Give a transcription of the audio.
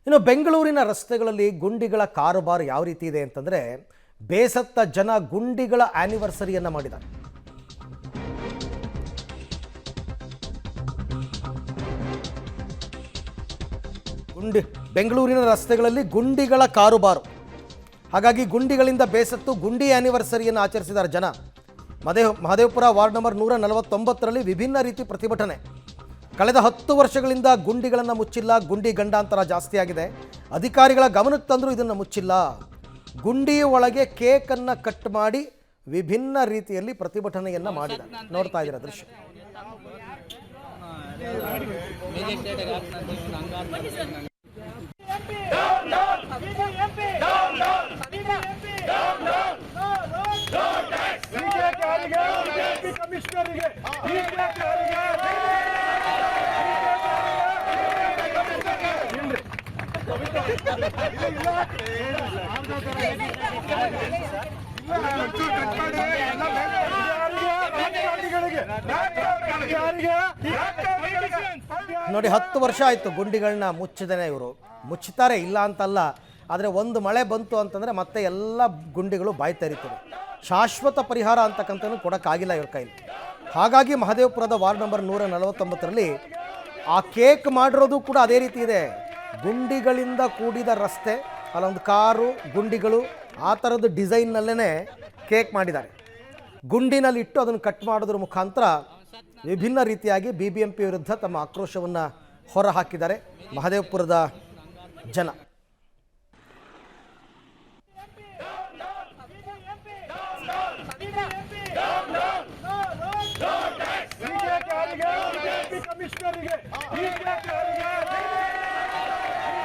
ಇನ್ನು ಬೆಂಗಳೂರಿನ ರಸ್ತೆಗಳಲ್ಲಿ ಗುಂಡಿಗಳ ಕಾರುಬಾರು ಯಾವ ರೀತಿ ಇದೆ ಅಂತಂದರೆ, ಬೇಸತ್ತ ಜನ ಗುಂಡಿಗಳ ಆ್ಯನಿವರ್ಸರಿಯನ್ನು ಮಾಡಿದ್ದಾರೆ. ಬೆಂಗಳೂರಿನ ರಸ್ತೆಗಳಲ್ಲಿ ಗುಂಡಿಗಳ ಕಾರುಬಾರು. ಹಾಗಾಗಿ ಗುಂಡಿಗಳಿಂದ ಬೇಸತ್ತು ಗುಂಡಿ ಆ್ಯನಿವರ್ಸರಿಯನ್ನು ಆಚರಿಸಿದ್ದಾರೆ ಜನ. ಮಹದೇವಪುರ ವಾರ್ಡ್ ನಂಬರ್ 149ರಲ್ಲಿ ವಿಭಿನ್ನ ರೀತಿ ಪ್ರತಿಭಟನೆ. ಕಳೆದ 10 ವರ್ಷಗಳಿಂದ ಗುಂಡಿಗಳನ್ನು ಮುಚ್ಚಿಲ್ಲ, ಗುಂಡಿ ಗಂಡಾಂತರ ಜಾಸ್ತಿ ಆಗಿದೆ. ಅಧಿಕಾರಿಗಳ ಗಮನಕ್ಕೆ ತಂದರೂ ಇದನ್ನು ಮುಚ್ಚಿಲ್ಲ. ಗುಂಡಿಯ ಒಳಗೆ ಕೇಕನ್ನು ಕಟ್ ಮಾಡಿ ವಿಭಿನ್ನ ರೀತಿಯಲ್ಲಿ ಪ್ರತಿಭಟನೆಯನ್ನು ಮಾಡಿದ್ದಾರೆ. ನೋಡ್ತಾ ಇದ್ದೀರಾ ದೃಶ್ಯ. ನೋಡಿ, 10 ವರ್ಷ ಆಯಿತು ಗುಂಡಿಗಳನ್ನ ಮುಚ್ಚಿದೇನೆ. ಇವರು ಮುಚ್ಚುತ್ತಾರೆ, ಇಲ್ಲ ಅಂತಲ್ಲ. ಆದರೆ ಒಂದು ಮಳೆ ಬಂತು ಅಂತಂದರೆ ಮತ್ತೆ ಎಲ್ಲ ಗುಂಡಿಗಳು ಬಾಯಿ ತೆರೀತವೆ. ಶಾಶ್ವತ ಪರಿಹಾರ ಅಂತಕ್ಕಂಥದ್ದು ಕೊಡೋಕ್ಕಾಗಿಲ್ಲ ಇವ್ರ ಕೈಲಿ. ಹಾಗಾಗಿ ಮಹದೇವಪುರದ ವಾರ್ಡ್ ನಂಬರ್ 149ರಲ್ಲಿ ಆ ಕೇಕ್ ಮಾಡಿರೋದು ಕೂಡ ಅದೇ ರೀತಿ ಇದೆ. ಗುಂಡಿಗಳಿಂದ ಕೂಡಿದ ರಸ್ತೆ, ಅಲ್ಲೊಂದು ಕಾರು, ಗುಂಡಿಗಳು, ಆ ಥರದ ಡಿಸೈನ್ನಲ್ಲೇ ಕೇಕ್ ಮಾಡಿದ್ದಾರೆ. ಗುಂಡಿನಲ್ಲಿ ಇಟ್ಟು ಅದನ್ನು ಕಟ್ ಮಾಡೋದ್ರ ಮುಖಾಂತರ ವಿಭಿನ್ನ ರೀತಿಯಾಗಿ BBMP ವಿರುದ್ಧ ತಮ್ಮ ಆಕ್ರೋಶವನ್ನು ಹೊರಹಾಕಿದ್ದಾರೆ ಮಹದೇವಪುರದ ಜನ. ಕಮಿಷನರ್ಗೆ